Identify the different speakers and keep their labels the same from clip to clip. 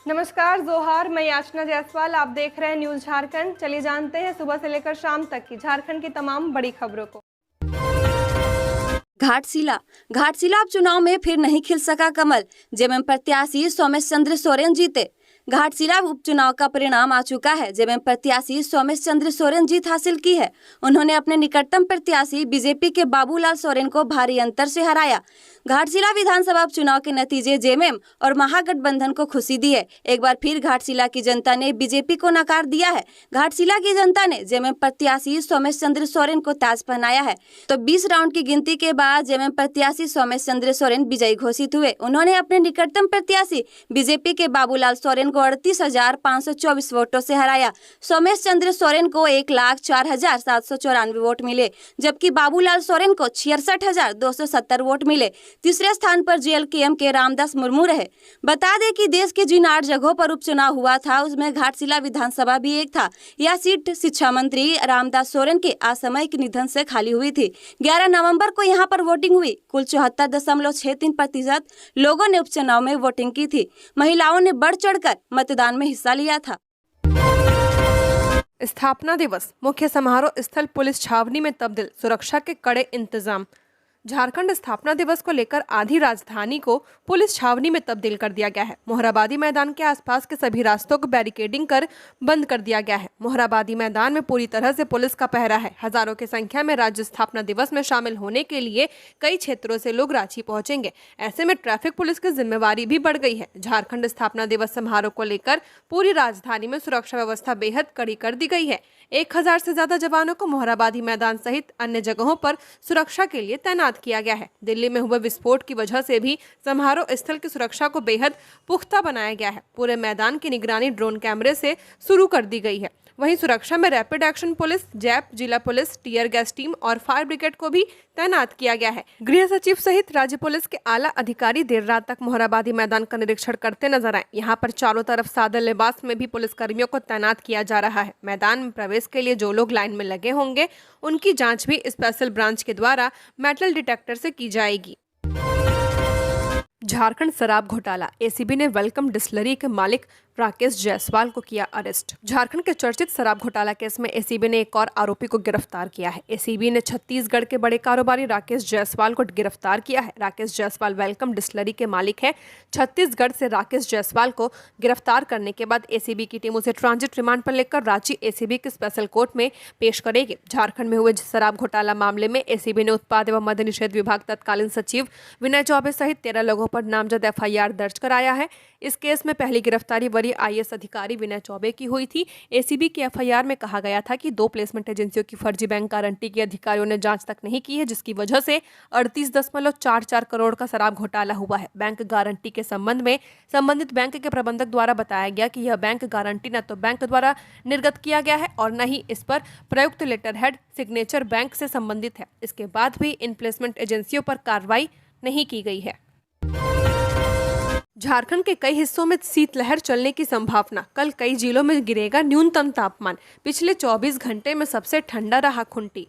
Speaker 1: नमस्कार, जोहार। मैं याचना जायसवाल, आप देख रहे हैं न्यूज झारखंड। चलिए जानते हैं सुबह से लेकर शाम तक की झारखंड की तमाम बड़ी खबरों को।
Speaker 2: घाटशिला उपचुनाव में फिर नहीं खिल सका कमल। जेएमएम प्रत्याशी सोमेश चंद्र सोरेन जीते। घाटशिला उपचुनाव का परिणाम आ चुका है। जेएमएम प्रत्याशी सोमेश चंद्र सोरेन जीत हासिल की है। उन्होंने अपने निकटतम प्रत्याशी बीजेपी के बाबूलाल सोरेन को भारी अंतर से हराया। घाटशिला विधानसभा उपचुनाव के नतीजे जेएमएम और महागठबंधन को खुशी दी है। एक बार फिर घाटशिला की जनता ने बीजेपी को नकार दिया है। घाटशिला की जनता ने जेएमएम प्रत्याशी सोमेश चंद्र सोरेन को ताज पहनाया है। तो 20 राउंड की गिनती के बाद जेएमएम प्रत्याशी सोमेश चंद्र सोरेन विजयी घोषित हुए। उन्होंने अपने निकटतम प्रत्याशी बीजेपी के बाबूलाल सोरेन को 38,524 वोटों से हराया। सोमेश चंद्र सोरेन को 1,04,794 वोट मिले, जबकि बाबूलाल सोरेन को 66,270 वोट मिले। तीसरे स्थान पर जेएलकेएम के रामदास मुर्मू रहे। बता दें कि देश के जिन 8 जगहों पर उपचुनाव हुआ था उसमें घाटशिला विधानसभा भी एक था। यह सीट शिक्षा मंत्री रामदास सोरेन के असामयिक निधन से खाली हुई थी। 11 नवंबर को यहां पर वोटिंग हुई। कुल 74.63% लोगों ने उपचुनाव में वोटिंग की थी। महिलाओं ने बढ़ चढ़कर मतदान में हिस्सा लिया था।
Speaker 1: स्थापना दिवस मुख्य समारोह स्थल पुलिस छावनी में तब्दील, सुरक्षा के कड़े इंतजाम। झारखंड स्थापना दिवस को लेकर आधी राजधानी को पुलिस छावनी में तब्दील कर दिया गया है। मोहराबादी मैदान के आसपास के सभी रास्तों को बैरिकेडिंग कर बंद कर दिया गया है। मोहराबादी मैदान में पूरी तरह से पुलिस का पहरा है। हजारों की संख्या में राज्य स्थापना दिवस में शामिल होने के लिए कई क्षेत्रों से लोग रांची पहुंचेंगे। ऐसे में ट्रैफिक पुलिस की जिम्मेवारी भी बढ़ गई है। झारखंड स्थापना दिवस समारोह को लेकर पूरी राजधानी में सुरक्षा व्यवस्था बेहद कड़ी कर दी गई है। 1000 से ज्यादा जवानों को मोहराबादी मैदान सहित अन्य जगहों पर सुरक्षा के लिए तैनात किया गया है। दिल्ली में हुए विस्फोट की वजह से भी समारोह स्थल की सुरक्षा को बेहद पुख्ता बनाया गया है। पूरे मैदान की निगरानी ड्रोन कैमरे से शुरू कर दी गई है। वहीं सुरक्षा में रैपिड एक्शन पुलिस, जैप, जिला पुलिस, टीयर गैस टीम और फायर ब्रिगेड को भी तैनात किया गया है। गृह सचिव सहित राज्य पुलिस के आला अधिकारी देर रात तक मोहराबादी मैदान का निरीक्षण करते नजर आए। यहाँ पर चारों तरफ सादे लिबास में भी पुलिस कर्मियों को तैनात किया जा रहा है। मैदान में प्रवेश के लिए जो लोग लाइन में लगे होंगे उनकी जाँच भी स्पेशल ब्रांच के द्वारा मेटल डिटेक्टर से की जाएगी। झारखंड शराब घोटाला, एसीबी ने वेलकम डिस्टिलरी के मालिक राकेश जायसवाल को किया अरेस्ट। झारखंड के चर्चित शराब घोटाला केस में एसीबी ने एक और आरोपी को गिरफ्तार किया है। एसीबी ने छत्तीसगढ़ के बड़े कारोबारी राकेश जायसवाल को गिरफ्तार किया है। राकेश जायसवाल वेलकम डिस्टिलरी के मालिक है। छत्तीसगढ़ से राकेश जायसवाल को गिरफ्तार करने के बाद एसीबी की टीम उसे ट्रांजिट रिमांड पर लेकर रांची एसीबी के स्पेशल कोर्ट में पेश करेगी। झारखंड में हुए शराब घोटाला मामले में एसीबी ने उत्पाद एवं मद्य निषेध विभाग तत्कालीन सचिव विनय चौबे सहित 13 लोगों पर नामजद एफआईआर दर्ज कराया है। इस केस में पहली गिरफ्तारी वरीय आईएएस अधिकारी विनय चौबे की हुई थी। एसीबी की एफआईआर में कहा गया था कि 2 प्लेसमेंट एजेंसियों की फर्जी बैंक गारंटी की अधिकारियों ने जांच तक नहीं की है, जिसकी वजह से 38.44 करोड़ का शराब घोटाला हुआ है। बैंक गारंटी के संबंध में संबंधित बैंक के प्रबंधक द्वारा बताया गया कि यह बैंक गारंटी न तो बैंक द्वारा निर्गत किया गया है और न ही इस पर प्रयुक्त लेटर हेड सिग्नेचर बैंक से संबंधित है। इसके बाद भी इन प्लेसमेंट एजेंसियों पर कार्रवाई नहीं की गई है। झारखंड के कई हिस्सों में शीतलहर चलने की संभावना। कल कई जिलों में गिरेगा न्यूनतम तापमान। पिछले 24 घंटे में सबसे ठंडा रहा खूंटी।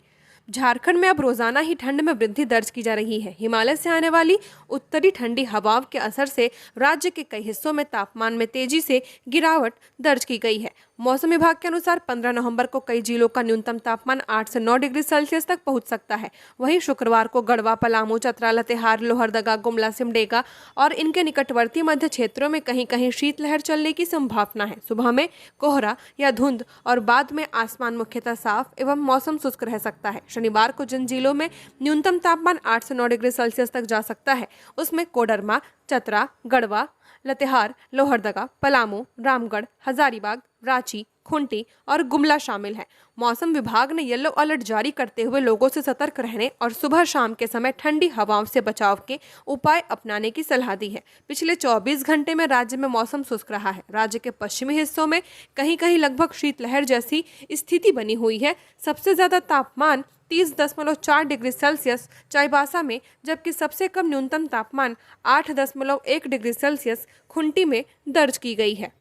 Speaker 1: झारखंड में अब रोजाना ही ठंड में वृद्धि दर्ज की जा रही है। हिमालय से आने वाली उत्तरी ठंडी हवाओं के असर से राज्य के कई हिस्सों में तापमान में तेजी से गिरावट दर्ज की गई है। मौसम विभाग के अनुसार 15 नवंबर को कई जिलों का न्यूनतम तापमान 8 से 9 डिग्री सेल्सियस तक पहुंच सकता है। वहीं शुक्रवार को गढ़वा, पलामू, चतरा, लातेहार, लोहरदगा, गुमला, सिमडेगा और इनके निकटवर्ती मध्य क्षेत्रों में कहीं कहीं शीतलहर चलने की संभावना है। सुबह में कोहरा या धुंध और बाद में आसमान मुख्यतः साफ एवं मौसम शुष्क रह सकता है। शनिवार को जिन जिलों में न्यूनतम तापमान 8 से 9 डिग्री सेल्सियस तक जा सकता है उसमें कोडरमा, चतरा, गढ़वा, लातेहार, लोहरदगा, पलामू, रामगढ़, हजारीबाग, रांची, खूंटी और गुमला शामिल हैं। मौसम विभाग ने येलो अलर्ट जारी करते हुए लोगों से सतर्क रहने और सुबह शाम के समय ठंडी हवाओं से बचाव के उपाय अपनाने की सलाह दी है। पिछले 24 घंटे में राज्य में मौसम शुष्क रहा है। राज्य के पश्चिमी हिस्सों में कहीं कहीं लगभग शीतलहर जैसी स्थिति बनी हुई है। सबसे ज्यादा तापमान 30.4 डिग्री सेल्सियस चाईबासा में, जबकि सबसे कम न्यूनतम तापमान 8.1 डिग्री सेल्सियस खूंटी में दर्ज की गई है।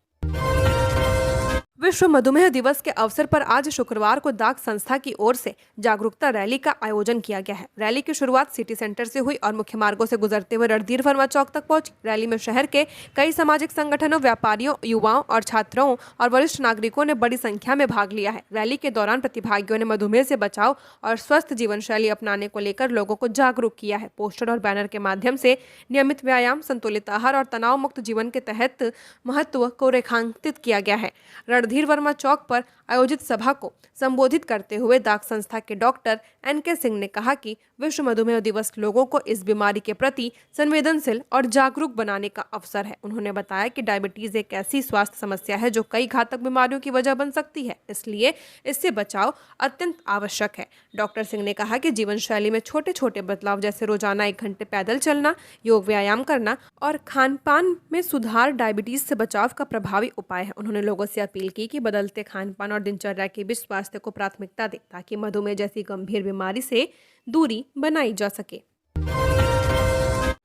Speaker 1: विश्व मधुमेह दिवस के अवसर पर आज शुक्रवार को दाक संस्था की ओर से जागरूकता रैली का आयोजन किया गया है। रैली की शुरुआत सिटी सेंटर से हुई और मुख्य मार्गों से गुजरते हुए रणधीर वर्मा चौक तक पहुंची। रैली में शहर के कई सामाजिक संगठनों, व्यापारियों, युवाओं और छात्रों और वरिष्ठ नागरिकों ने बड़ी संख्या में भाग लिया है। रैली के दौरान प्रतिभागियों ने मधुमेह से बचाव और स्वस्थ जीवन शैली अपनाने को लेकर लोगों को जागरूक किया है। पोस्टर और बैनर के माध्यम से नियमित व्यायाम, संतुलित आहार और तनाव मुक्त जीवन के तहत महत्व को रेखांकित किया गया है। रणधीर वर्मा चौक पर आयोजित सभा को संबोधित करते हुए दाक संस्था के डॉक्टर NK सिंह ने कहा कि विश्व मधुमेह दिवस लोगों को इस बीमारी के प्रति संवेदनशील और जागरूक बनाने का अवसर है। उन्होंने बताया कि डायबिटीज एक ऐसी स्वास्थ्य समस्या है जो कई घातक बीमारियों की वजह बन सकती है, इसलिए इससे बचाव अत्यंत आवश्यक है। डॉक्टर सिंह ने कहा कि जीवन शैली में छोटे छोटे बदलाव जैसे रोजाना 1 घंटे पैदल चलना, योग व्यायाम करना और खान पान में सुधार डायबिटीज से बचाव का प्रभावी उपाय है। उन्होंने लोगों से अपील की कि बदलते खान पान और दिनचर्या के बीच स्वास्थ्य को प्राथमिकता दें ताकि मधुमेह जैसी गंभीर बीमारी से दूरी बनाई जा सके।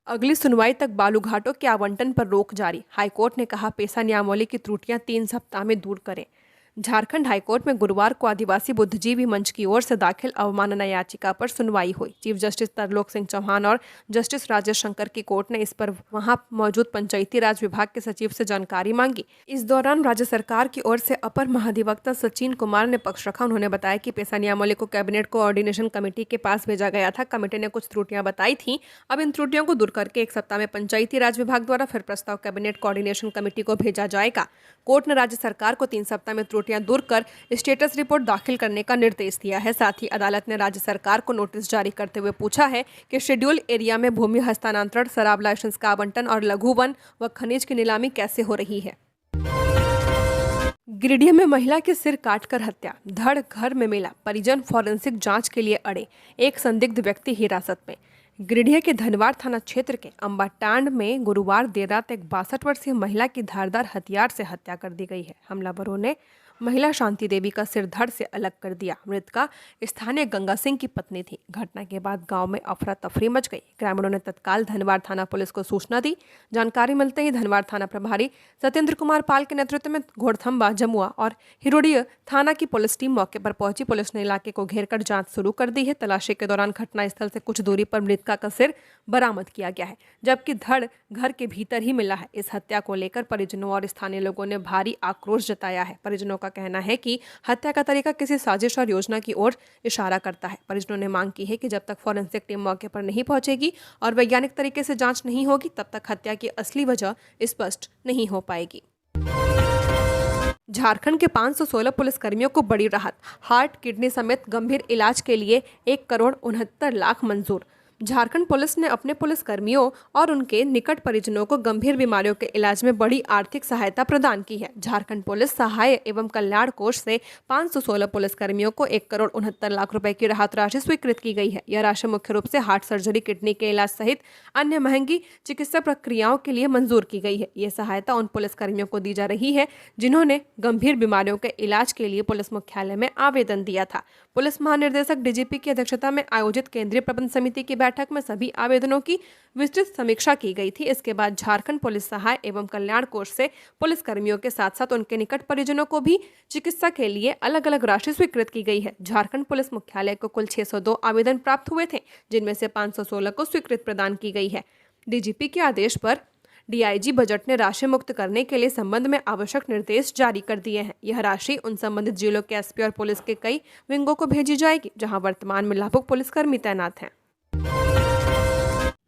Speaker 1: अगली सुनवाई तक बालूघाटों के आवंटन पर रोक जारी। हाईकोर्ट ने कहा पेशा नियमावली की त्रुटियां 3 सप्ताह में दूर करें। झारखंड हाईकोर्ट में गुरुवार को आदिवासी बुद्धिजीवी मंच की ओर से दाखिल अवमानना याचिका पर सुनवाई हुई। चीफ जस्टिस तरलोक सिंह चौहान और जस्टिस राजेश शंकर की कोर्ट ने इस पर वहां मौजूद पंचायती राज विभाग के सचिव से जानकारी मांगी। इस दौरान राज्य सरकार की ओर से अपर महाधिवक्ता सचिन कुमार ने पक्ष रखा। उन्होंने बताया कि पेशा नियमावली को कैबिनेट कोऑर्डिनेशन कमेटी के पास भेजा गया था। कमेटी ने कुछ त्रुटियां बताई थी। अब इन त्रुटियों को दूर करके 1 सप्ताह में पंचायती राज विभाग द्वारा फिर प्रस्ताव कैबिनेट कोऑर्डिनेशन कमेटी को भेजा जाएगा। कोर्ट ने राज्य सरकार को 3 सप्ताह में त्रुटियां दूर कर स्टेटस रिपोर्ट दाखिल करने का निर्देश दिया है। साथ ही अदालत ने राज्य सरकार को नोटिस जारी करते हुए पूछा है कि शेड्यूल एरिया में भूमि हस्तांतरण, शराब लाइसेंस का आवंटन और लघु वन व खनिज की नीलामी कैसे हो रही है। गिरिडीह में महिला की सिर काटकर हत्या, धड़ घर में मिला, परिजन फॉरेंसिक जांच के लिए अड़े, एक संदिग्ध व्यक्ति हिरासत में। गिरिडीह के धनवार थाना क्षेत्र के अंबाटांड में गुरुवार देर रात एक 62 वर्षीय महिला की धारदार हथियार से हत्या कर दी गई है। हमलावरों ने महिला शांति देवी का सिर धड़ से अलग कर दिया। मृतका स्थानीय गंगा सिंह की पत्नी थी। घटना के बाद गांव में अफरा तफरी मच गई। ग्रामीणों ने तत्काल धनवार थाना पुलिस को सूचना दी। जानकारी मिलते ही धनवार थाना प्रभारी सत्येंद्र कुमार पाल के नेतृत्व में घोड़थम्बा, जमुआ और हिरोडिया थाना की पुलिस टीम मौके पर पहुंची। पुलिस ने इलाके को घेरकर जांच शुरू कर दी है। तलाशी के दौरान घटनास्थल से कुछ दूरी पर मृतका का सिर बरामद किया गया है, जबकि धड़ घर के भीतर ही मिला है। इस हत्या को लेकर परिजनों और स्थानीय लोगों ने भारी आक्रोश जताया है। परिजनों का कहना है कि हत्या का तरीका किसी साजिश और योजना की ओर इशारा करता है। परिजनों ने मांग की है कि जब तक फॉरेंसिक टीम मौके पर नहीं पहुंचेगी और वैज्ञानिक तरीके से जांच नहीं होगी, तब तक हत्या की असली वजह स्पष्ट नहीं हो पाएगी। झारखंड के 516 पुलिसकर्मियों को बड़ी राहत। हार्ट, किडनी समेत गंभीर इलाज के लिए 1,69,00,000 मंजूर। झारखंड पुलिस ने अपने पुलिसकर्मियों और उनके निकट परिजनों को गंभीर बीमारियों के इलाज में बड़ी आर्थिक सहायता प्रदान की है। झारखंड पुलिस सहाय एवं कल्याण कोष से 516 पुलिसकर्मियों को 1,69,00,000 रुपए की राहत राशि स्वीकृत की गई है। यह राशि मुख्य रूप से हार्ट सर्जरी, किडनी के इलाज सहित अन्य महंगी चिकित्सा प्रक्रियाओं के लिए मंजूर की गई है। ये सहायता उन पुलिसकर्मियों को दी जा रही है जिन्होंने गंभीर बीमारियों के इलाज के लिए पुलिस मुख्यालय में आवेदन दिया था। पुलिस महानिदेशक DGP की अध्यक्षता में आयोजित केंद्रीय प्रबंध समिति की बैठक में सभी आवेदनों की विस्तृत समीक्षा की गई थी। इसके बाद झारखंड पुलिस सहाय एवं कल्याण कोष से पुलिस कर्मियों के साथ साथ उनके निकट परिजनों को भी चिकित्सा के लिए अलग अलग राशि स्वीकृत की गई है। झारखंड पुलिस मुख्यालय को कुल 602 आवेदन प्राप्त हुए थे, जिनमें से 516 को स्वीकृत प्रदान की गई है। DGP के आदेश पर DIG बजट ने राशि मुक्त करने के लिए संबंध में आवश्यक निर्देश जारी कर दिए हैं। यह राशि उन संबंधित जिलों के SP और पुलिस के कई विंगों को भेजी जाएगी, जहां वर्तमान में लाभुक पुलिसकर्मी तैनात हैं।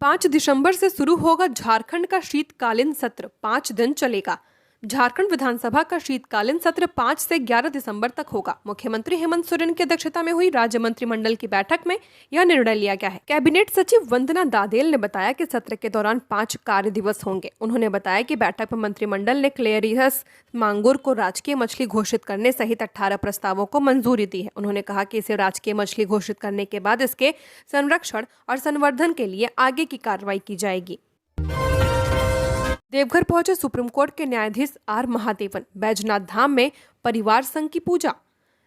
Speaker 1: 5 दिसंबर से शुरू होगा झारखंड का शीतकालीन सत्र, 5 दिन चलेगा। झारखंड विधानसभा का शीतकालीन सत्र 5 से 11 दिसंबर तक होगा। मुख्यमंत्री हेमंत सोरेन की अध्यक्षता में हुई राज्य मंत्रिमंडल की बैठक में यह निर्णय लिया गया है। कैबिनेट सचिव वंदना दादेल ने बताया कि सत्र के दौरान 5 कार्य दिवस होंगे। उन्होंने बताया कि बैठक में मंत्रिमंडल ने क्लेरियस मांगुर को राजकीय मछली घोषित करने सहित 18 प्रस्तावों को मंजूरी दी है। उन्होंने कहा कि इसे राजकीय मछली घोषित करने के बाद इसके संरक्षण और संवर्धन के लिए आगे की कार्रवाई की जाएगी। देवघर पहुंचे सुप्रीम कोर्ट के न्यायाधीश R महादेवन। बैजनाथ धाम में परिवार संघ की पूजा।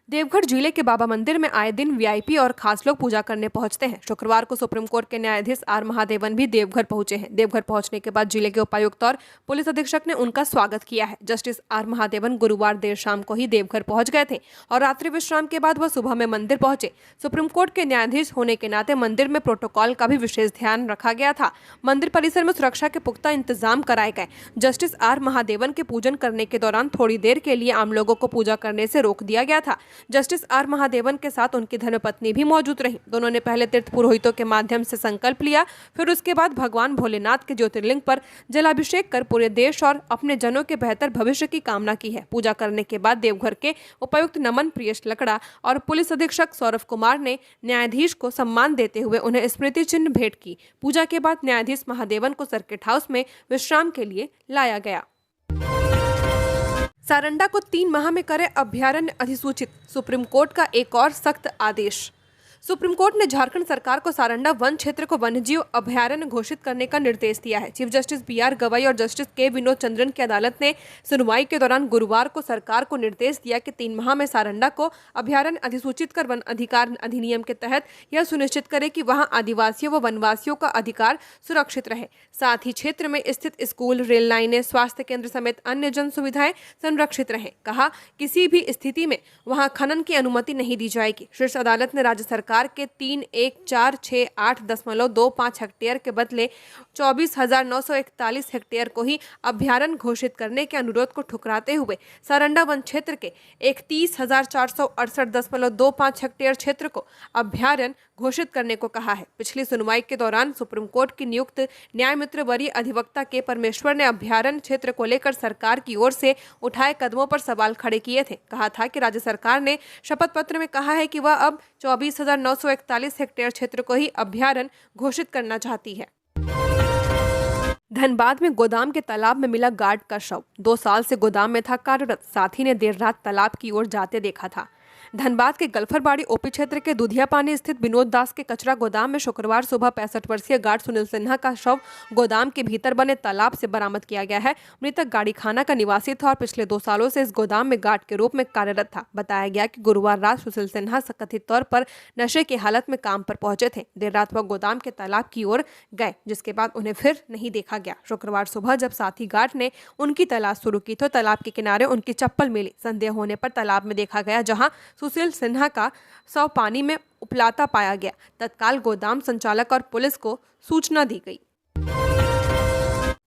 Speaker 1: देवघर जिले के बाबा मंदिर में आए दिन वीआईपी और खास लोग पूजा करने पहुंचते हैं। शुक्रवार को सुप्रीम कोर्ट के न्यायाधीश आर महादेवन भी देवघर पहुंचे हैं। देवघर पहुंचने के बाद जिले के उपायुक्त और पुलिस अधीक्षक ने उनका स्वागत किया है। जस्टिस आर महादेवन गुरुवार देर शाम को ही देवघर पहुंच गए थे और रात्रि विश्राम के बाद वह सुबह में मंदिर पहुंचे। सुप्रीम कोर्ट के न्यायाधीश होने के नाते मंदिर में प्रोटोकॉल का भी विशेष ध्यान रखा गया था। मंदिर परिसर में सुरक्षा के पुख्ता इंतजाम कराए गए। जस्टिस आर महादेवन के पूजन करने के दौरान थोड़ी देर के लिए आम लोगों को पूजा करने से रोक दिया गया था। जस्टिस आर महादेवन के साथ उनकी धर्मपत्नी भी मौजूद रही। दोनों ने पहले तीर्थ पुरोहितों के माध्यम से संकल्प लिया, फिर उसके बाद भगवान भोलेनाथ के ज्योतिर्लिंग पर जलाभिषेक कर पूरे देश और अपने जनों के बेहतर भविष्य की कामना की है। पूजा करने के बाद देवघर के उपायुक्त नमन प्रियेश लकड़ा और पुलिस अधीक्षक सौरभ कुमार ने न्यायाधीश को सम्मान देते हुए उन्हें स्मृति चिन्ह भेंट की। पूजा के बाद न्यायाधीश महादेवन को सर्किट हाउस में विश्राम के लिए लाया गया। सारंडा को 3 माह में करे अभयारण्य अधिसूचित, सुप्रीम कोर्ट का एक और सख्त आदेश। सुप्रीम कोर्ट ने झारखंड सरकार को सारंडा वन क्षेत्र को वन्यजीव अभयारण्य घोषित करने का निर्देश दिया है। चीफ जस्टिस बीआर गवई और जस्टिस के विनोद चंद्रन की अदालत ने सुनवाई के दौरान गुरुवार को सरकार को निर्देश दिया कि 3 माह में सारंडा को अभयारण्य अधिसूचित कर वन अधिकार अधिनियम के तहत यह सुनिश्चित करे कि वहां आदिवासियों व वनवासियों का अधिकार सुरक्षित रहे। साथ ही क्षेत्र में स्थित स्कूल, रेल लाइनें, स्वास्थ्य केंद्र समेत अन्य जन सुविधाएं संरक्षित रहे। कहा, किसी भी स्थिति में वहां खनन की अनुमति नहीं दी जाएगी। शीर्ष अदालत ने राज्य सरकार के 31468.25 हेक्टेयर के बदले 24,941 हेक्टेयर को ही अभयारण्य घोषित करने के अनुरोध को ठुकराते हुए सारंडा वन क्षेत्र के 31,468.25 हेक्टेयर क्षेत्र को अभयारण्य घोषित करने को कहा है। पिछली सुनवाई के दौरान सुप्रीम कोर्ट की नियुक्त न्यायमित्र वरीय अधिवक्ता के परमेश्वर ने अभयारण्य क्षेत्र को लेकर सरकार की ओर से उठाए कदमों पर सवाल खड़े किए थे। कहा था कि राज्य सरकार ने शपथ पत्र में कहा है कि वह अब 24,941 हेक्टेयर क्षेत्र को ही अभयारण्य घोषित करना चाहती है। धनबाद में गोदाम के तालाब में मिला गार्ड का शव। 2 साल से गोदाम में था कार्यरत साथी ने देर रात तालाब की ओर जाते देखा था। धनबाद के गल्फरबाड़ी ओपी क्षेत्र के दुधिया पानी स्थित विनोद दास के कचरा गोदाम में शुक्रवार सुबह 65 वर्षीय गार्ड सुनील सिन्हा का शव गोदाम के भीतर बने तालाब से बरामद किया गया है। मृतक गाड़ी खाना का निवासी था और पिछले 2 सालों से इस गोदाम में गार्ड के रूप में कार्यरत था। बताया गया कि गुरुवार रात सुनील सिन्हा कथित तौर पर नशे की हालत में काम पर पहुंचे थे। देर रात वह गोदाम के तालाब की ओर गए, जिसके बाद उन्हें फिर नहीं देखा गया। शुक्रवार सुबह जब साथी गार्ड ने उनकी तलाश शुरू की तो तालाब के किनारे उनकी चप्पल मिली। संदेह होने पर तालाब में देखा गया, जहां सुशील सिन्हा का शव पानी में उपलाता पाया गया। तत्काल गोदाम संचालक और पुलिस को सूचना दी गई।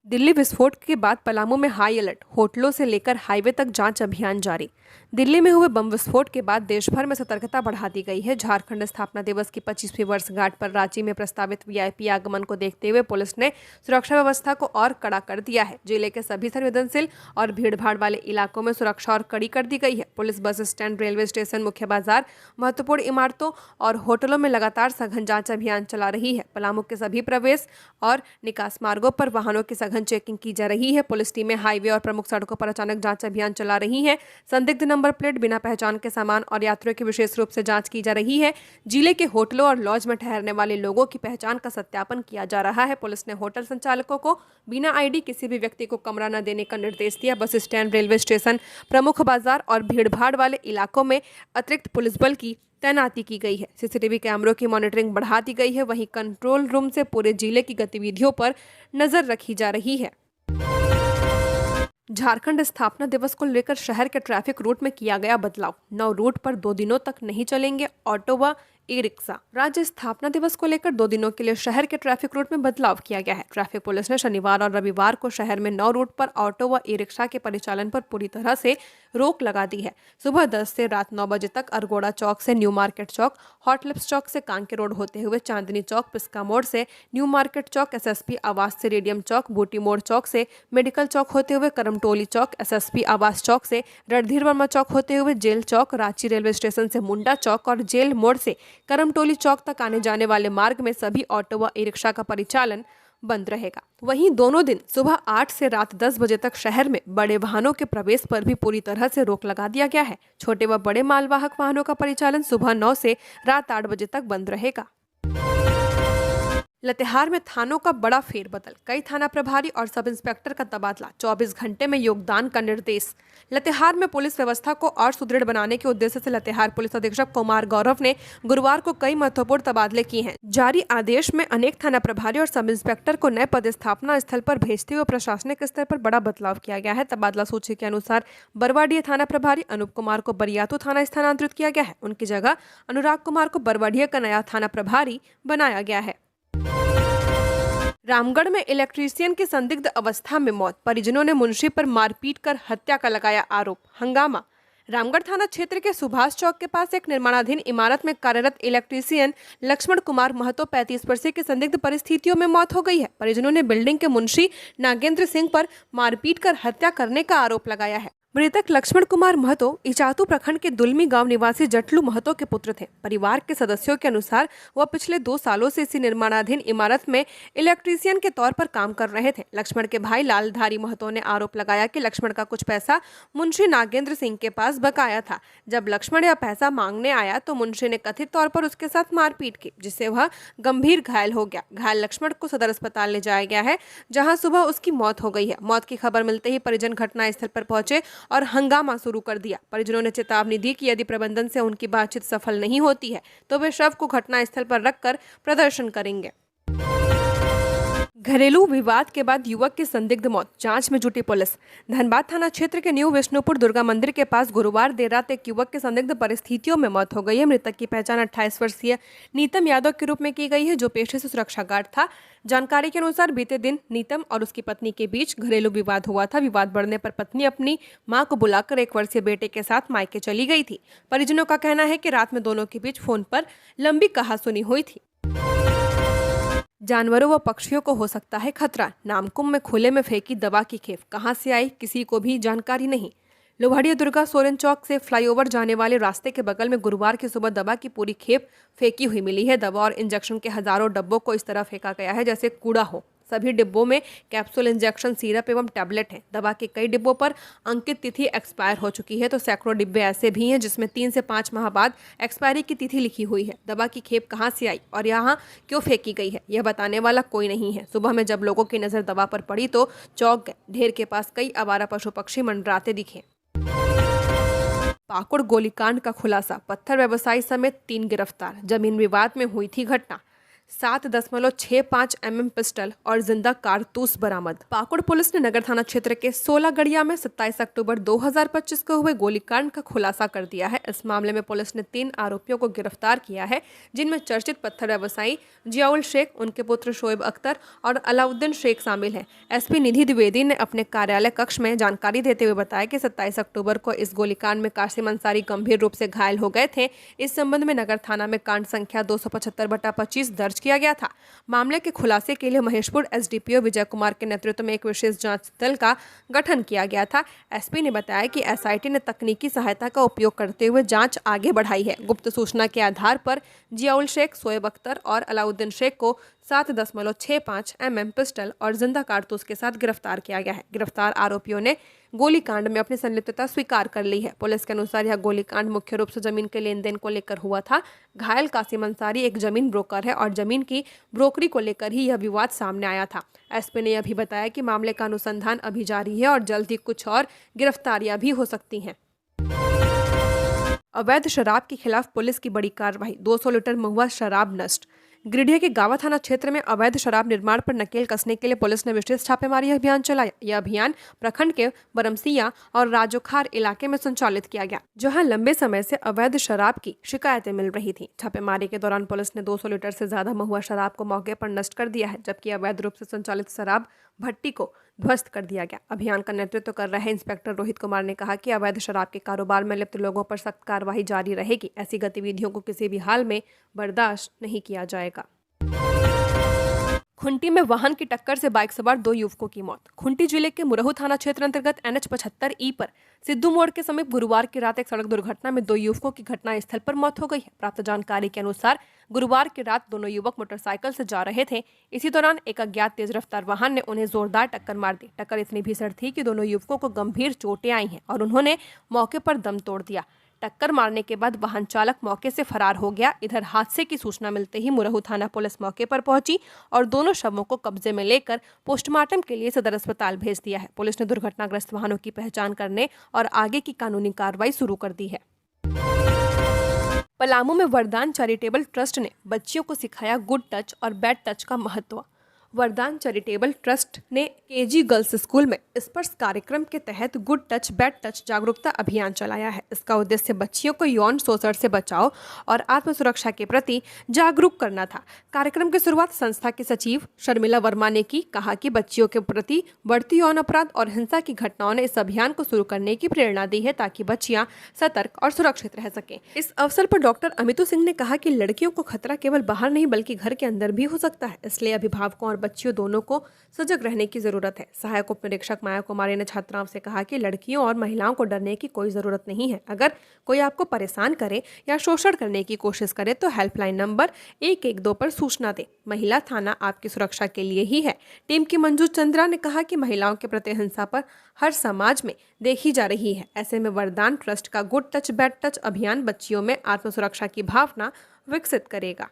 Speaker 1: दिल्ली विस्फोट के बाद पलामू में हाई अलर्ट, होटलों से लेकर हाईवे तक जांच अभियान जारी। दिल्ली में हुए बम विस्फोट के बाद देश भर में सतर्कता बढ़ा दी गई है। झारखंड स्थापना दिवस की 25वीं वर्षगांठ पर रांची में प्रस्तावित वीआईपी आगमन को देखते हुए पुलिस ने सुरक्षा व्यवस्था को और कड़ा कर दिया है। जिले के सभी संवेदनशील और भीड़भाड़ वाले इलाकों में सुरक्षा और कड़ी कर दी गई है। Police bus stand, railway station, मुख्य बाजार, महत्वपूर्ण इमारतों और होटलों में लगातार सघन जाँच अभियान चला रही है। पलामू के सभी प्रवेश और निकास मार्गों पर वाहनों की सघन चेकिंग की जा रही है। पुलिस टीमें हाईवे और प्रमुख सड़कों पर अचानक जांच अभियान चला रही है। संदिग्ध नंबर प्लेट, बिना पहचान के सामान और यात्रियों की विशेष रूप से जांच की जा रही है। जिले के होटलों और लॉज में ठहरने वाले लोगों की पहचान का सत्यापन किया जा रहा है। पुलिस ने होटल संचालकों को बिना आईडी किसी भी व्यक्ति को कमरा न देने का निर्देश दिया। बस स्टैंड, रेलवे स्टेशन, प्रमुख बाजार और भीड़भाड़ वाले इलाकों में अतिरिक्त पुलिस बल की तैनाती की गई है। सीसीटीवी कैमरों की मॉनिटरिंग बढ़ा दी गई है। वहीं कंट्रोल रूम से पूरे जिले की गतिविधियों पर नजर रखी जा रही है। झारखंड स्थापना दिवस को लेकर शहर के ट्रैफिक रूट में किया गया बदलाव। 9 रूट पर 2 दिनों तक नहीं चलेंगे ऑटो व ई-रिक्शा। राज्य स्थापना दिवस को लेकर 2 दिनों के लिए शहर के ट्रैफिक रूट में बदलाव किया गया है। ट्रैफिक पुलिस ने शनिवार और रविवार को शहर में 9 रूट पर ऑटो व ई-रिक्शा के परिचालन पर पूरी तरह से रोक लगा दी है। सुबह 10 से रात 9 बजे तक अरगोड़ा चौक से न्यू मार्केट चौक, हॉट लिप्स चौक से कांके रोड होते हुए चांदनी चौक, पिस्का मोड़ से न्यू मार्केट चौक, एसएसपी आवास से रेडियम चौक, बूटी मोड़ चौक से मेडिकल चौक होते हुए करमटोली चौक, एसएसपी आवास चौक से रणधीर वर्मा चौक होते हुए जेल चौक, रांची रेलवे स्टेशन से मुंडा चौक और जेल मोड़ से करमटोली चौक तक आने जाने वाले मार्ग में सभी ऑटो व ई-रिक्शा का परिचालन बंद रहेगा। वहीं दोनों दिन सुबह 8 से रात 10 बजे तक शहर में बड़े वाहनों के प्रवेश पर भी पूरी तरह से रोक लगा दिया गया है। छोटे व बड़े मालवाहक वाहनों का परिचालन सुबह 9 से रात 8 बजे तक बंद रहेगा। लातेहार में थानों का बड़ा फेरबदल, कई थाना प्रभारी और सब इंस्पेक्टर का तबादला, 24 घंटे में योगदान का निर्देश। लातेहार में पुलिस व्यवस्था को और सुदृढ़ बनाने के उद्देश्य से लातेहार पुलिस अधीक्षक कुमार गौरव ने गुरुवार को कई महत्वपूर्ण तबादले किए हैं। जारी आदेश में अनेक थाना प्रभारी और सब इंस्पेक्टर को नए पदस्थापना स्थल पर भेजते हुए प्रशासनिक स्तर पर बड़ा बदलाव किया गया है। तबादला सूची के अनुसार बरवाडीह थाना प्रभारी अनूप कुमार को बरियातू थाना स्थानांतरित किया गया है। उनकी जगह अनुराग कुमार को बरवाडीह का नया थाना प्रभारी बनाया गया है। रामगढ़ में इलेक्ट्रीशियन की संदिग्ध अवस्था में मौत, परिजनों ने मुंशी पर मारपीट कर हत्या का लगाया आरोप, हंगामा। रामगढ़ थाना क्षेत्र के सुभाष चौक के पास एक निर्माणाधीन इमारत में कार्यरत इलेक्ट्रीशियन लक्ष्मण कुमार महतो 35 वर्षीय की संदिग्ध परिस्थितियों में मौत हो गई है। परिजनों ने बिल्डिंग के मुंशी नागेंद्र सिंह पर मारपीट कर हत्या करने का आरोप लगाया है। मृतक लक्ष्मण कुमार महतो इचातू प्रखंड के दुलमी गांव निवासी जटलू महतो के पुत्र थे। परिवार के सदस्यों के अनुसार वह पिछले 2 सालों से इसी निर्माणाधीन इमारत में इलेक्ट्रीशियन के तौर पर काम कर रहे थे। लक्ष्मण के भाई लालधारी महतो ने आरोप लगाया कि लक्ष्मण का कुछ पैसा मुंशी नागेंद्र सिंह के पास बकाया था। जब लक्ष्मण यह पैसा मांगने आया तो मुंशी ने कथित तौर पर उसके साथ मारपीट की, जिससे वह गंभीर घायल हो गया। घायल लक्ष्मण को सदर अस्पताल ले जाया गया है, जहाँ सुबह उसकी मौत हो गई है। मौत की खबर मिलते ही परिजन घटनास्थल पर पहुंचे और हंगामा शुरू कर दिया। परिजनों ने चेतावनी दी कि यदि प्रबंधन से उनकी बातचीत सफल नहीं होती है तो वे शव को घटनास्थल पर रखकर प्रदर्शन करेंगे। घरेलू विवाद के बाद युवक की संदिग्ध मौत, जांच में जुटी पुलिस। धनबाद थाना क्षेत्र के न्यू विष्णुपुर दुर्गा मंदिर के पास गुरुवार देर रात एक युवक की संदिग्ध परिस्थितियों में मौत हो गई है। मृतक की पहचान 28 वर्षीय नीतम यादव के रूप में की गई है, जो पेशे से सुरक्षा गार्ड था। जानकारी के अनुसार बीते दिन नीतम और उसकी पत्नी के बीच घरेलू विवाद हुआ था। विवाद बढ़ने पर पत्नी अपनी मां को बुलाकर 1 वर्षीय बेटे के साथ मायके चली गई थी। परिजनों का कहना है कि रात में दोनों के बीच फोन पर लंबी कहासुनी हुई थी। जानवरों व पक्षियों को हो सकता है खतरा, नामकुम में खुले में फेंकी दवा की खेप, कहां से आई किसी को भी जानकारी नहीं। लोहाड़िया दुर्गा सोरेन चौक से फ्लाईओवर जाने वाले रास्ते के बगल में गुरुवार की सुबह दवा की पूरी खेप फेंकी हुई मिली है। दवा और इंजेक्शन के हजारों डब्बों को इस तरह फेंका गया है जैसे कूड़ा हो। सभी डिब्बों में कैप्सूल, इंजेक्शन, सिरप एवं टैबलेट हैं। दवा के कई डिब्बों पर अंकित तिथि एक्सपायर हो चुकी है तो सैकड़ों डिब्बे ऐसे भी हैं जिसमें 3 से 5 माह बाद एक्सपायरी की तिथि लिखी हुई है। दवा की खेप कहां से आई और यहाँ क्यों फेंकी गई है, यह बताने वाला कोई नहीं है। सुबह में जब लोगों की नजर दवा पर पड़ी तो चौंक गए। ढेर के पास कई आवारा पशु पक्षी मंडराते दिखे। पाकुड़ गोलीकांड का खुलासा, पत्थर व्यवसायी समेत 3 गिरफ्तार। जमीन विवाद में हुई थी घटना। 7.65 mm पिस्टल और जिंदा कारतूस बरामद। पाकुड़ पुलिस ने नगर थाना क्षेत्र के 16 गड़िया में 27 अक्टूबर 2025 को हुए गोलीकांड का खुलासा कर दिया है। इस मामले में पुलिस ने 3 आरोपियों को गिरफ्तार किया है, जिनमें चर्चित पत्थर व्यवसायी जियाउल शेख, उनके पुत्र शोएब अख्तर और अलाउद्दीन शेख शामिल हैं। एसपी निधि द्विवेदी ने अपने कार्यालय कक्ष में जानकारी देते हुए बताया कि 27 अक्टूबर को इस गोलीकांड में कासिम अंसारी गंभीर रूप से घायल हो गए थे। इस संबंध में नगर थाना में कांड संख्या 275/25 दर्ज किया गया था। मामले के खुलासे के लिए महेशपुर एसडीपीओ विजय कुमार के नेतृत्व में एक विशेष जांच दल का गठन किया गया था। एसपी ने बताया कि एसआईटी ने तकनीकी सहायता का उपयोग करते हुए जांच आगे बढ़ाई है। गुप्त सूचना के आधार पर जियाउल शेख, शोएब अख्तर और अलाउद्दीन शेख को 7.65 mm पिस्टल और जिंदा कारतूस के साथ गिरफ्तार किया गया है। गिरफ्तार आरोपियों ने गोलीकांड में अपनी संलिप्तता स्वीकार कर ली है। पुलिस के अनुसार यह गोलीकांड मुख्य रूप से जमीन के लेन देन को लेकर हुआ था। घायल कासिम अंसारी एक जमीन ब्रोकर है और जमीन की ब्रोकरी को लेकर ही यह विवाद सामने आया था। एसपी ने यह भी बताया कि मामले का अनुसंधान अभी जारी है और जल्द ही कुछ और गिरफ्तारियां भी हो सकती हैं। अवैध शराब के खिलाफ पुलिस की बड़ी कार्रवाई, 200 लीटर महुआ शराब नष्ट। गिरिडीह के गावा थाना क्षेत्र में अवैध शराब निर्माण पर नकेल कसने के लिए पुलिस ने विशेष छापेमारी अभियान चलाया। यह अभियान प्रखंड के बरमसिया और राजोखार इलाके में संचालित किया गया, जहां लंबे समय से अवैध शराब की शिकायतें मिल रही थी। छापेमारी के दौरान पुलिस ने 200 लीटर से ज्यादा महुआ शराब को मौके पर नष्ट कर दिया है, जबकि अवैध रूप से संचालित शराब भट्टी को ध्वस्त कर दिया गया। अभियान का नेतृत्व कर रहे इंस्पेक्टर रोहित कुमार ने कहा कि अवैध शराब के कारोबार में लिप्त लोगों पर सख्त कार्रवाई जारी रहेगी। ऐसी गतिविधियों को किसी भी हाल में बर्दाश्त नहीं किया जाएगा। खुंटी में वाहन की टक्कर से बाइक सवार 2 युवकों की मौत। खुंटी जिले के मुरहू थाना क्षेत्र अंतर्गत NH 75E पर सिद्धू मोड़ के समीप गुरुवार की रात एक सड़क दुर्घटना में 2 युवकों की घटनास्थल पर मौत हो गई है। प्राप्त जानकारी के अनुसार गुरुवार की रात दोनों युवक मोटरसाइकिल से जा रहे थे। इसी दौरान एक अज्ञात तेज रफ्तार वाहन ने उन्हें जोरदार टक्कर मार दी। टक्कर इतनी भीषण थी कि दोनों युवकों को गंभीर चोटें आई हैं और उन्होंने मौके पर दम तोड़ दिया। टक्कर मारने के बाद वाहन चालक मौके से फरार हो गया। इधर हादसे की सूचना मिलते ही मुरहू थाना पुलिस मौके पर पहुंची और दोनों शवों को कब्जे में लेकर पोस्टमार्टम के लिए सदर अस्पताल भेज दिया है। पुलिस ने दुर्घटनाग्रस्त वाहनों की पहचान करने और आगे की कानूनी कार्रवाई शुरू कर दी है। पलामू में वरदान चैरिटेबल ट्रस्ट ने बच्चियों को सिखाया गुड टच और बैड टच का महत्व। वरदान चैरिटेबल ट्रस्ट ने केजी गर्ल्स स्कूल में स्पर्श कार्यक्रम के तहत गुड टच बैड टच जागरूकता अभियान चलाया है। इसका उद्देश्य बच्चियों को यौन शोषण से बचाव और आत्म सुरक्षा के प्रति जागरूक करना था। कार्यक्रम की शुरुआत संस्था के सचिव शर्मिला वर्मा ने की। कहा कि बच्चियों के प्रति बढ़ती यौन अपराध और हिंसा की घटनाओं ने इस अभियान को शुरू करने की प्रेरणा दी है ताकि बच्चियां सतर्क और सुरक्षित रह सकें। इस अवसर पर डॉक्टर अमितू सिंह ने कहा कि लड़कियों को खतरा केवल बाहर नहीं बल्कि घर के अंदर भी हो सकता है, इसलिए अभिभावकों और बच्चियों दोनों को सजग रहने की जरूरत है। सहायक उप निरीक्षक माया कुमारी ने छात्राओं से कहा कि लड़कियों और महिलाओं को डरने की कोई जरूरत नहीं है। अगर कोई आपको परेशान करे या शोषण करने की कोशिश करे तो हेल्पलाइन नंबर 112 पर सूचना दे। महिला थाना आपकी सुरक्षा के लिए ही है। टीम की मंजू चंद्रा ने कहा कि महिलाओं के प्रति हिंसा पर हर समाज में देखी जा रही है। ऐसे में वरदान ट्रस्ट का गुड टच बैड टच अभियान बच्चियों में आत्म सुरक्षा की भावना विकसित करेगा।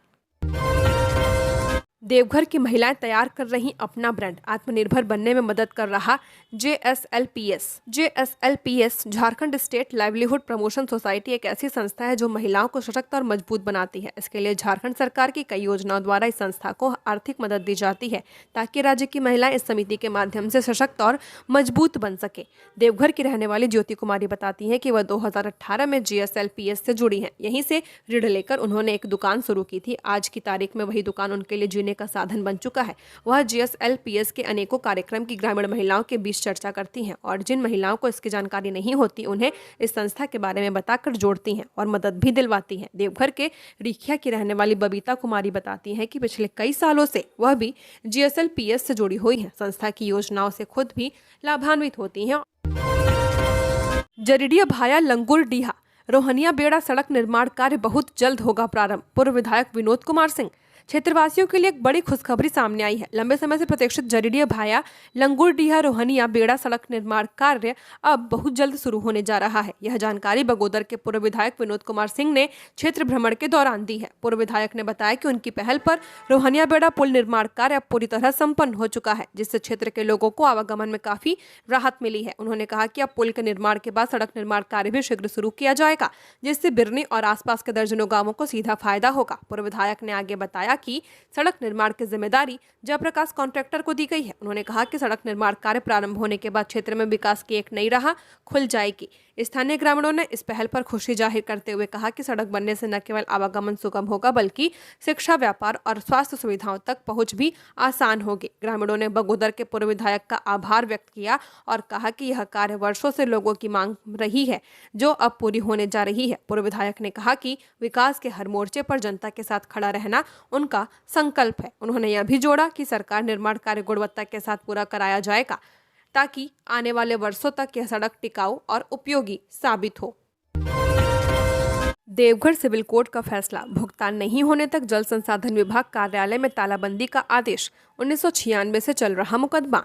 Speaker 1: देवघर की महिलाएं तैयार कर रही अपना ब्रांड, आत्मनिर्भर बनने में मदद कर रहा JSLPS Jharkhand state livelihood promotion society एक ऐसी संस्था है जो महिलाओं को सशक्त और मजबूत बनाती है। इसके लिए झारखंड सरकार की कई योजनाओं द्वारा इस संस्था को आर्थिक मदद दी जाती है ताकि राज्य की महिलाएं इस समिति के माध्यम से सशक्त और मजबूत बन सके। देवघर की रहने वाली ज्योति कुमारी बताती है कि वह 2018 में JSLPS से जुड़ी हैं। यहीं से ऋण लेकर उन्होंने एक दुकान शुरू की थी। आज की तारीख में वही दुकान उनके लिए जीने का साधन बन चुका है। वह JSLPS के अनेकों कार्यक्रम की ग्रामीण महिलाओं के बीच चर्चा करती हैं और जिन महिलाओं को इसकी जानकारी नहीं होती उन्हें इस संस्था के बारे में बताकर जोड़ती हैं और मदद भी दिलवाती हैं। देवघर के रिखिया की रहने वाली बबीता कुमारी बताती हैं कि पिछले कई सालों से वह भी JSLPS से जुड़ी हुई हैं। संस्था की योजनाओं से खुद भी लाभान्वित होती हैं। जरीडिया भाया लंगुरडीहा रोहनिया बेड़ा सड़क निर्माण कार्य बहुत जल्द होगा प्रारंभ। पूर्व विधायक विनोद कुमार सिंह। क्षेत्रवासियों के लिए एक बड़ी खुशखबरी सामने आई है। लंबे समय से प्रतीक्षित जरीडिया भाया लंगुरडीहा रोहनिया बेड़ा सड़क निर्माण कार्य अब बहुत जल्द शुरू होने जा रहा है। यह जानकारी बगोदर के पूर्व विधायक विनोद कुमार सिंह ने क्षेत्र भ्रमण के दौरान दी है। पूर्व विधायक ने बताया कि उनकी पहल पर रोहनिया बेड़ा पुल निर्माण कार्य अब पूरी तरह संपन्न हो चुका है, जिससे क्षेत्र के लोगों को आवागमन में काफी राहत मिली है। उन्होंने कहा कि अब पुल के निर्माण के बाद सड़क निर्माण कार्य भी शीघ्र शुरू किया जाएगा, जिससे बिरनी और आसपास के दर्जनों गांवों को सीधा फायदा होगा। पूर्व विधायक ने आगे बताया कि सड़क निर्माण की जिम्मेदारी जयप्रकाश कॉन्ट्रैक्टर को दी गई है। उन्होंने कहा कि सड़क निर्माण कार्य प्रारंभ होने के बाद क्षेत्र में विकास की एक नई राह खुल जाएगी। स्थानीय ग्रामीणों ने इस पहल पर खुशी जाहिर करते हुए कहा कि सड़क बनने से न केवल आवागमन सुगम होगा बल्कि शिक्षा, व्यापार और स्वास्थ्य सुविधाओं तक पहुंच भी आसान होगी। ग्रामीणों ने बगोदर के पूर्व विधायक का आभार व्यक्त किया और कहा कि यह कार्य वर्षों से लोगों की मांग रही है जो अब पूरी होने जा रही है। पूर्व विधायक ने कहा कि विकास के हर मोर्चे पर जनता के साथ खड़ा रहना उनका संकल्प है। उन्होंने यह भी जोड़ा कि सरकार निर्माण कार्य गुणवत्ता के साथ पूरा कराया जाएगा ताकि आने वाले वर्षों तक यह सड़क टिकाऊ और उपयोगी साबित हो। देवघर सिविल कोर्ट का फैसला, भुगतान नहीं होने तक जल संसाधन विभाग कार्यालय में तालाबंदी का आदेश। 1996 से चल रहा मुकदमा।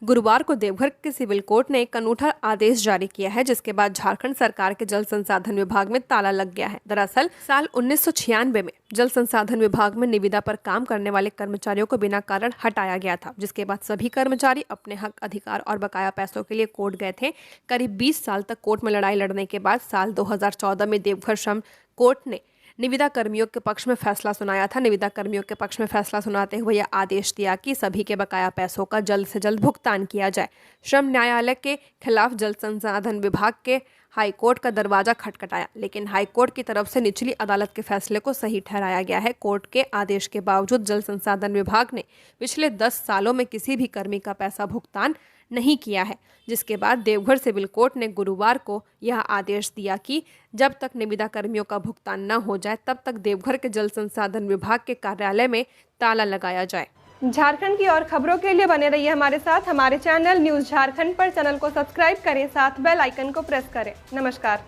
Speaker 1: गुरुवार को देवघर के सिविल कोर्ट ने एक अनूठा आदेश जारी किया है, जिसके बाद झारखंड सरकार के जल संसाधन विभाग में ताला लग गया है। दरअसल साल 1996 में जल संसाधन विभाग में निविदा पर काम करने वाले कर्मचारियों को बिना कारण हटाया गया था, जिसके बाद सभी कर्मचारी अपने हक, अधिकार और बकाया पैसों के लिए कोर्ट गए थे। करीब 20 साल तक कोर्ट में लड़ाई लड़ने के बाद साल 2014 में देवघर श्रम कोर्ट ने निविदा कर्मियों के पक्ष में फैसला सुनाया था। निविदा कर्मियों के पक्ष में फैसला सुनाते हुए यह आदेश दिया कि सभी के बकाया पैसों का जल्द से जल्द भुगतान किया जाए। श्रम न्यायालय के खिलाफ जल संसाधन विभाग के हाईकोर्ट का दरवाजा खटखटाया, लेकिन हाईकोर्ट की तरफ से निचली अदालत के फैसले को सही ठहराया गया है। कोर्ट के आदेश के बावजूद जल संसाधन विभाग ने पिछले 10 सालों में किसी भी कर्मी का पैसा भुगतान नहीं किया है, जिसके बाद देवघर सिविल कोर्ट ने गुरुवार को यह आदेश दिया कि जब तक निविदा कर्मियों का भुगतान न हो जाए तब तक देवघर के जल संसाधन विभाग के कार्यालय में ताला लगाया जाए।
Speaker 3: झारखंड की और खबरों के लिए बने रहिए हमारे साथ। हमारे चैनल न्यूज़ झारखंड पर चैनल को सब्सक्राइब करें, साथ बेल आइकन को प्रेस करें। नमस्कार।